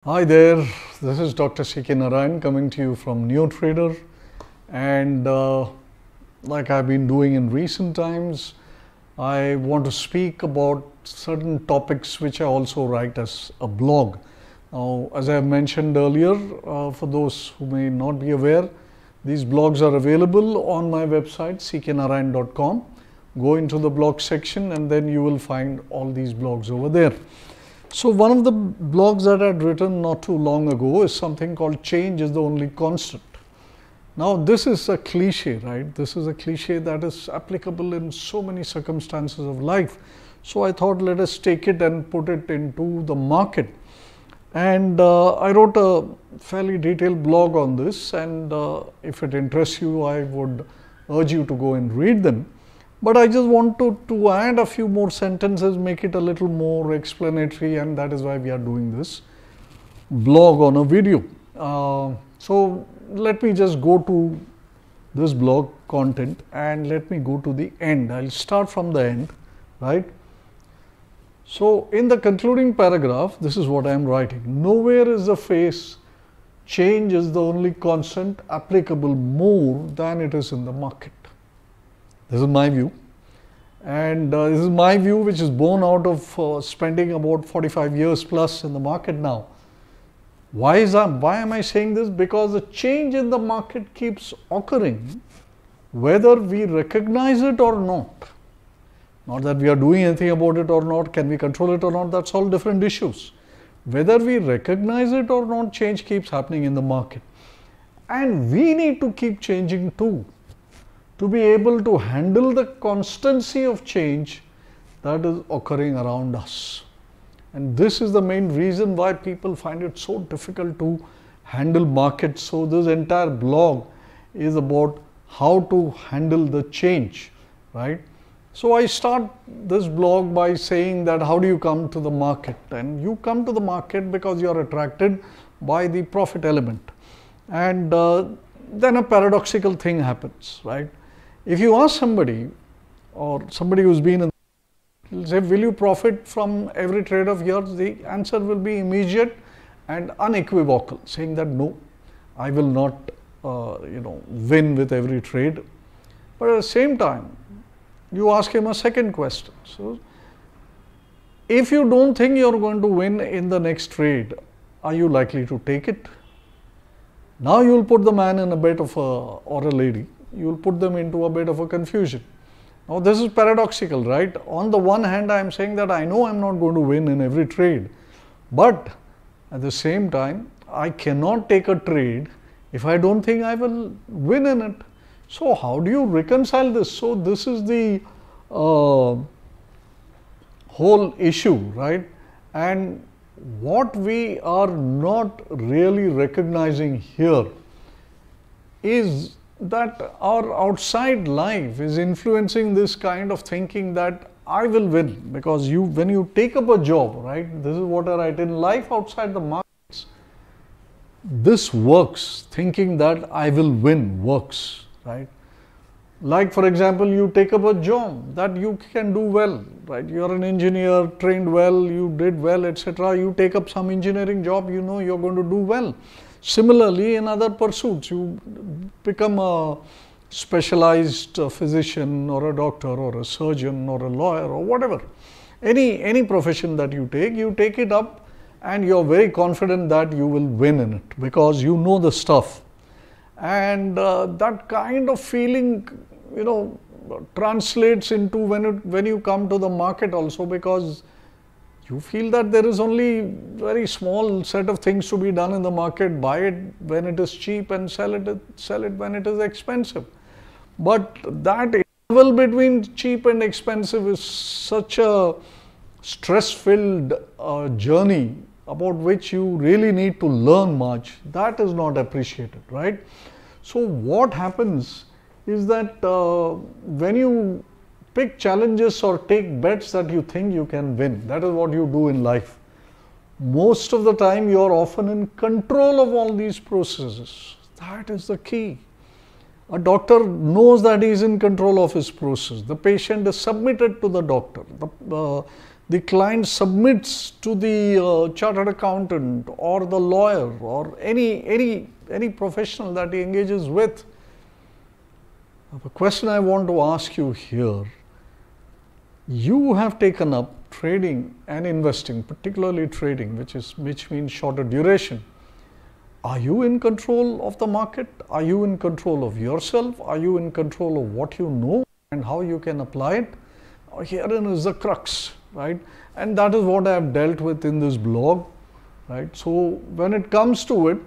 Hi there, this is Dr. C.K. Narayan coming to you from NeoTrader, and like I've been doing in recent times, I want to speak about certain topics which I also write as a blog. Now, as I have mentioned earlier, for those who may not be aware, these blogs are available on my website cknarayan.com. Go into the blog section and then you will find all these blogs over there. So, one of the blogs that I had written not too long ago is something called "Change is the only constant." Now, this is a cliche, right? This is a cliche that is applicable in so many circumstances of life. So, I thought let us take it and put it into the market. And I wrote a fairly detailed blog on this, and if it interests you, I would urge you to go and read them. But I just want to add a few more sentences, make it a little more explanatory, and that is why we are doing this blog on a video. So let me just go to this blog content and let me go to the end. I'll start from the end, right? So in the concluding paragraph, this is what I am writing. Nowhere is the phrase "change is the only constant" applicable more than it is in the market. This is my view, and this is my view which is born out of spending about 45 years plus in the market now. Why am I saying this? Because the change in the market keeps occurring whether we recognize it or not. Not that we are doing anything about it or not, can we control it or not, that's all different issues. Whether we recognize it or not, change keeps happening in the market. And we need to keep changing too, to be able to handle the constancy of change that is occurring around us. And this is the main reason why people find it so difficult to handle markets. So this entire blog is about how to handle the change, right? So I start this blog by saying that how do you come to the market? And you come to the market because you are attracted by the profit element. And then a paradoxical thing happens, right? If you ask somebody, or somebody who's been in, he'll say, will you profit from every trade of yours? The answer will be immediate and unequivocal, saying that no, I will not win with every trade. But at the same time, you ask him a second question. So, if you don't think you're going to win in the next trade, are you likely to take it? Now you will put the man in a bit of or a lady, you will put them into a bit of a confusion. Now this is paradoxical, right? On the one hand, I am saying that I know I am not going to win in every trade, but at the same time, I cannot take a trade if I don't think I will win in it. So how do you reconcile this? So this is the whole issue, right? And what we are not really recognizing here is that our outside life is influencing this kind of thinking that I will win, because when you take up a job, right, this is what I write, in life outside the markets, this works, thinking that I will win works, right? Like for example, you take up a job that you can do well, right? You are an engineer, trained well, you did well, etc. You take up some engineering job, you know you're going to do well. Similarly, in other pursuits, you become a specialized physician or a doctor or a surgeon or a lawyer or whatever. Any profession that you take it up and you're very confident that you will win in it because you know the stuff. And that kind of feeling, translates into when you come to the market also, because you feel that there is only very small set of things to be done in the market. Buy it when it is cheap and sell it when it is expensive. But that interval between cheap and expensive is such a stress-filled journey about which you really need to learn much. That is not appreciated, right? So what happens is that when you pick challenges or take bets that you think you can win, that is what you do in life. Most of the time you are often in control of all these processes. That is the key. A doctor knows that he is in control of his process. The patient is submitted to the doctor. the client submits to the chartered accountant or the lawyer or any professional that he engages with. The question I want to ask you here, you have taken up trading and investing, particularly trading, which means shorter duration. Are you in control of the market? Are you in control of yourself? Are you in control of what you know and how you can apply it? Herein is the crux, right? And that is what I have dealt with in this blog, right? So when it comes to it,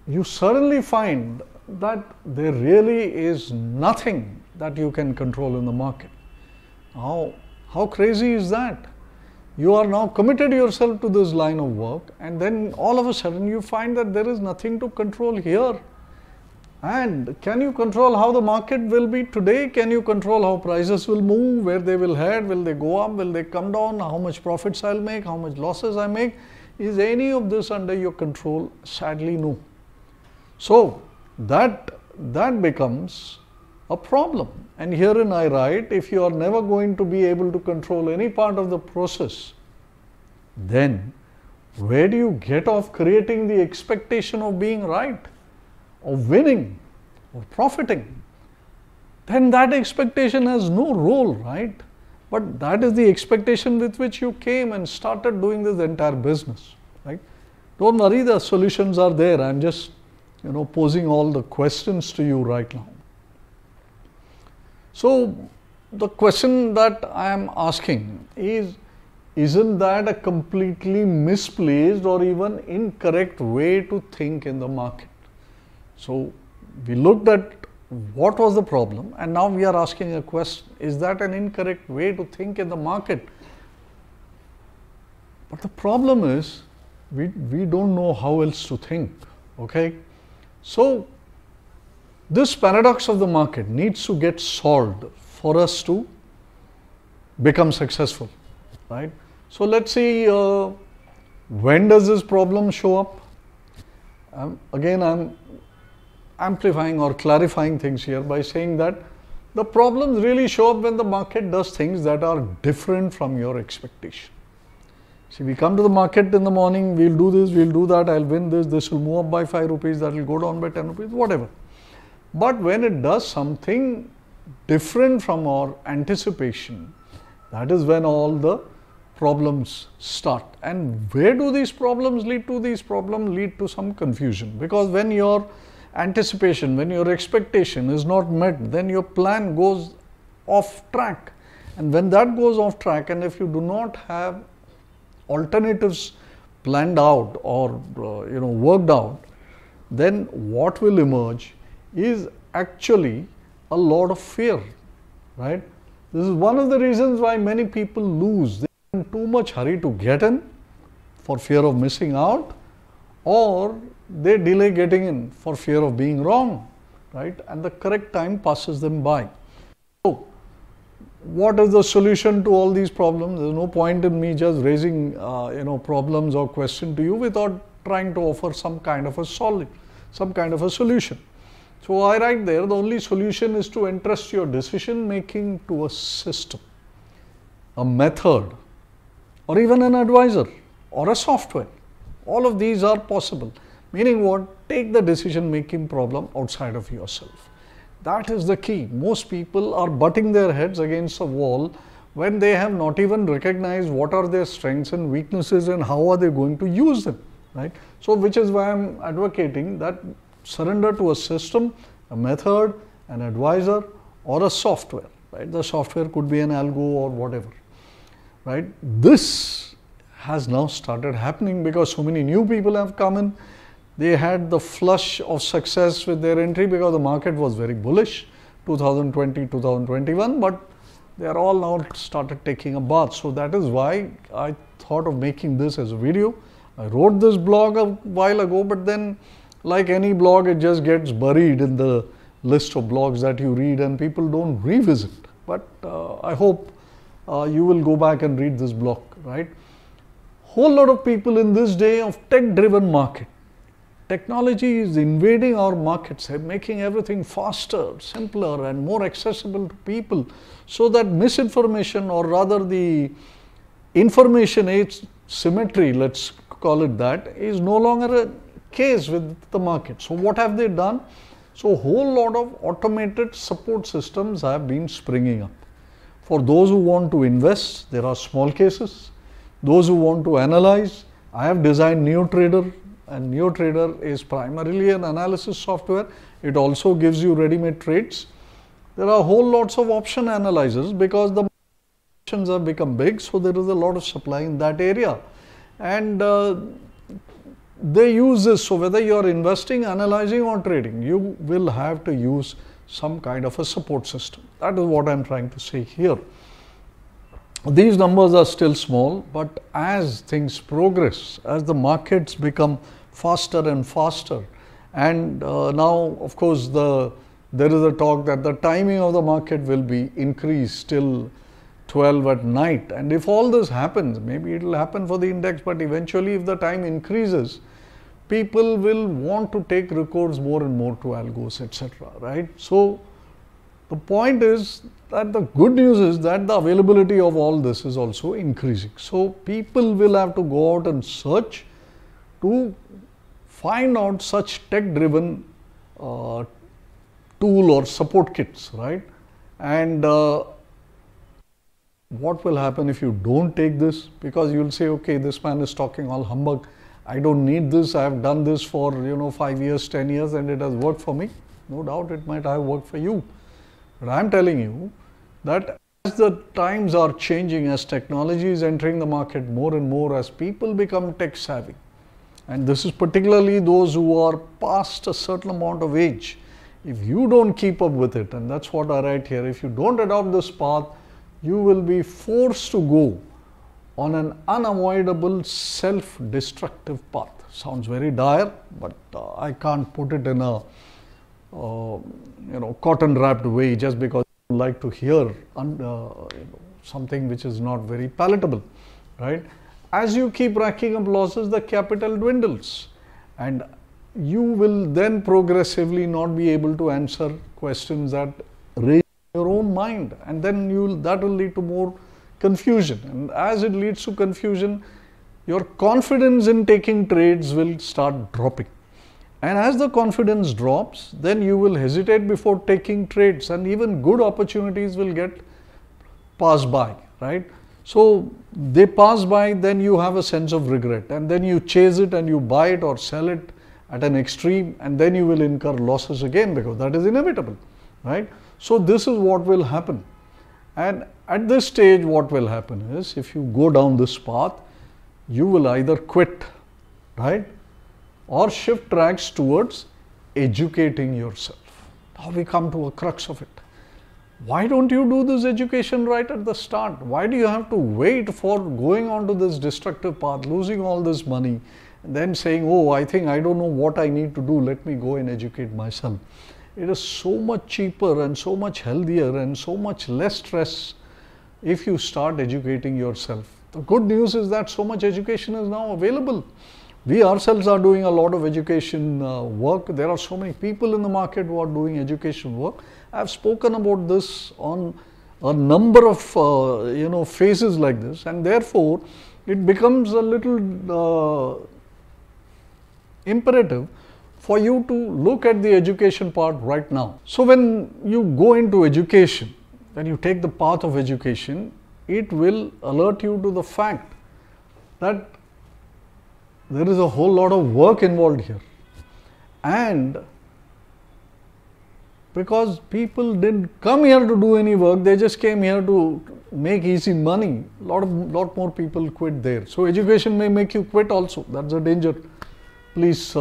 you suddenly find that there really is nothing that you can control in the market. How crazy is that? You are now committed yourself to this line of work, and then all of a sudden you find that there is nothing to control here. And can you control how the market will be today? Can you control how prices will move, where they will head, will they go up, will they come down, how much profits I'll make, how much losses I make? Is any of this under your control? Sadly, no. So that becomes a problem. And herein I write, if you are never going to be able to control any part of the process, then where do you get off creating the expectation of being right, of winning, of profiting? Then that expectation has no role, right? But that is the expectation with which you came and started doing this entire business, right? Don't worry, the solutions are there. I'm just, posing all the questions to you right now. So the question that I am asking is, isn't that a completely misplaced or even incorrect way to think in the market? So we looked at what was the problem, and now we are asking a question, is that an incorrect way to think in the market? But the problem is, we don't know how else to think, okay? So this paradox of the market needs to get solved for us to become successful, right? So let's see, when does this problem show up? Again, I'm amplifying or clarifying things here by saying that the problems really show up when the market does things that are different from your expectation. See, we come to the market in the morning, we'll do this, we'll do that, I'll win this, this will move up by 5 rupees, that will go down by 10 rupees, whatever. But when it does something different from our anticipation, that is when all the problems start. And where do these problems lead to? These problems lead to some confusion, because when your anticipation, when your expectation is not met, then your plan goes off track. And when that goes off track, and if you do not have alternatives planned out or worked out, then what will emerge is actually a lot of fear, right? This is one of the reasons why many people lose. They are in too much hurry to get in for fear of missing out, or they delay getting in for fear of being wrong, right? And the correct time passes them by. So what is the solution to all these problems? There is no point in me just raising problems or question to you without trying to offer some kind of a solution. So I write there, the only solution is to entrust your decision making to a system, a method, or even an advisor or a software. All of these are possible. Meaning what? Take the decision making problem outside of yourself. That is the key. Most people are butting their heads against a wall when they have not even recognized what are their strengths and weaknesses and how are they going to use them, right? So which is why I am advocating that surrender to a system, a method, an advisor, or a software, right? The software could be an algo or whatever, right? This has now started happening because so many new people have come in. They had the flush of success with their entry because the market was very bullish, 2020, 2021, but they are all now started taking a bath. So that is why I thought of making this as a video. I wrote this blog a while ago, but then like any blog, it just gets buried in the list of blogs that you read and people don't revisit. But I hope you will go back and read this blog, right? Whole lot of people in this day of tech-driven market, technology is invading our markets, making everything faster, simpler and more accessible to people, so that misinformation, or rather the information asymmetry, let's call it that, is no longer a case with the market. So what have they done? So a whole lot of automated support systems have been springing up. For those who want to invest, there are small cases. Those who want to analyze, I have designed NeoTrader, and NeoTrader is primarily an analysis software. It also gives you ready-made trades. There are whole lots of option analyzers because the options have become big, so there is a lot of supply in that area. And they use this, so whether you are investing, analyzing or trading, you will have to use some kind of a support system. That is what I am trying to say here. These numbers are still small, but as things progress, as the markets become faster and faster, and now of course there is a talk that the timing of the market will be increased till 12 at night, and if all this happens, maybe it will happen for the index, but eventually if the time increases, people will want to take recourse more and more to algos, etc. Right? So the point is that the good news is that the availability of all this is also increasing. So people will have to go out and search to find out such tech-driven tool or support kits, right? And what will happen if you don't take this? Because you will say, okay, this man is talking all humbug. I don't need this. I have done this for 5 years, 10 years, and it has worked for me. No doubt it might have worked for you. But I am telling you that as the times are changing, as technology is entering the market more and more, as people become tech savvy, and this is particularly those who are past a certain amount of age, if you don't keep up with it, and that's what I write here, if you don't adopt this path, you will be forced to go on an unavoidable self-destructive path. Sounds very dire, but I can't put it in a cotton wrapped way just because I like to hear something which is not very palatable, right? As you keep racking up losses, the capital dwindles, and you will then progressively not be able to answer questions that raise your own mind, and then that will lead to more confusion, and as it leads to confusion, your confidence in taking trades will start dropping, and as the confidence drops, then you will hesitate before taking trades, and even good opportunities will get passed by, right? So they pass by, then you have a sense of regret, and then you chase it and you buy it or sell it at an extreme, and then you will incur losses again because that is inevitable, right? So this is what will happen. And at this stage, what will happen is, if you go down this path, you will either quit, right, or shift tracks towards educating yourself. Now we come to a crux of it. Why don't you do this education right at the start? Why do you have to wait for going on to this destructive path, losing all this money, and then saying, oh, I think I don't know what I need to do, let me go and educate myself? It is so much cheaper and so much healthier and so much less stress if you start educating yourself. The good news is that so much education is now available. We ourselves are doing a lot of education work. There are so many people in the market who are doing education work. I have spoken about this on a number of phases like this, and therefore it becomes a little imperative for you to look at the education part right now. So when you go into education, when you take the path of education, it will alert you to the fact that there is a whole lot of work involved here, and because people didn't come here to do any work, they just came here to make easy money. Lot more people quit there. So education may make you quit also. That's a danger. Please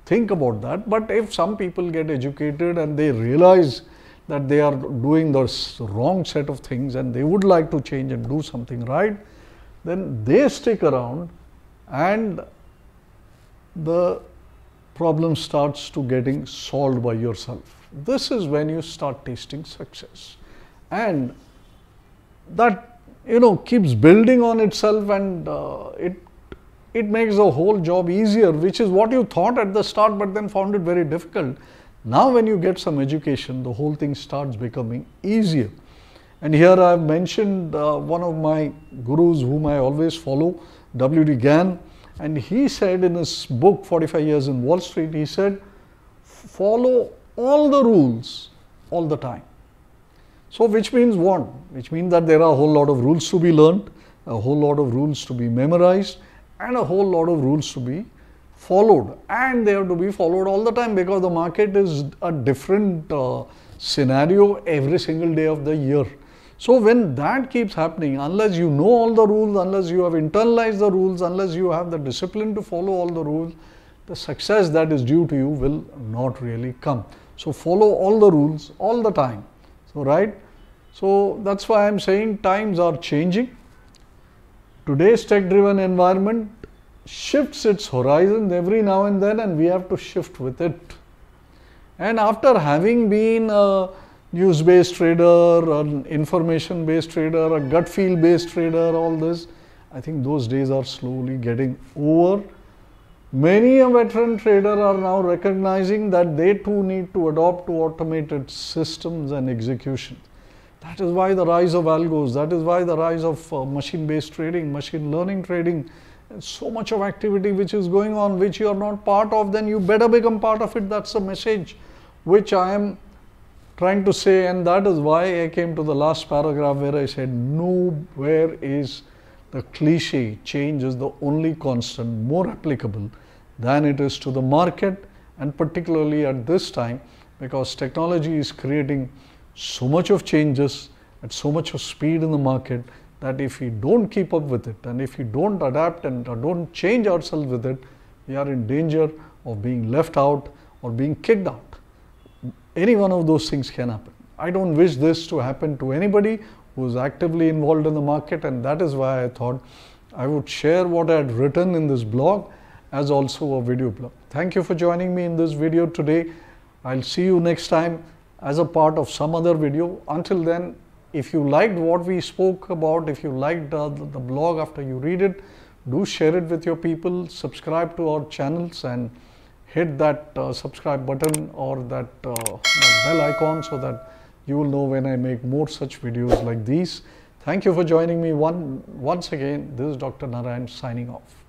think about that. But if some people get educated and they realize that they are doing the wrong set of things and they would like to change and do something right, then they stick around and the problem starts to getting solved by yourself. This is when you start tasting success, and that keeps building on itself, and it it makes the whole job easier, which is what you thought at the start but then found it very difficult. Now when you get some education, the whole thing starts becoming easier. And here I have mentioned one of my gurus whom I always follow, W.D. Gann, and he said in his book 45 Years in Wall Street, he said, follow all the rules all the time. So which means what? Which means that there are a whole lot of rules to be learned, a whole lot of rules to be memorized, and a whole lot of rules to be followed, and they have to be followed all the time because the market is a different scenario every single day of the year. So when that keeps happening, unless you know all the rules, unless you have internalized the rules, unless you have the discipline to follow all the rules, the success that is due to you will not really come. So follow all the rules all the time. So right, so that's why I'm saying times are changing. Today's tech driven environment shifts its horizons every now and then, and we have to shift with it. And after having been a news based trader, an information based trader, a gut feel based trader, all this, I think those days are slowly getting over. Many a veteran trader are now recognizing that they too need to adopt to automated systems and execution. That is why the rise of algos, that is why the rise of machine based trading, machine learning trading, and so much of activity which is going on, which you are not part of, then you better become part of it. That's the message which I am trying to say, and that is why I came to the last paragraph where I said nowhere is the cliche, change is the only constant more applicable than it is to the market, and particularly at this time, because technology is creating so much of changes at so much of speed in the market that if we don't keep up with it, and if we don't adapt and don't change ourselves with it, we are in danger of being left out or being kicked out. Any one of those things can happen. I don't wish this to happen to anybody who is actively involved in the market, and that is why I thought I would share what I had written in this blog as also a video blog. Thank you for joining me in this video today. I'll see you next time as a part of some other video. Until then, if you liked what we spoke about, if you liked the blog after you read it, do share it with your people, subscribe to our channels and hit that subscribe button or that bell icon so that you will know when I make more such videos like these. Thank you for joining me once again. This is Dr. Narayan signing off.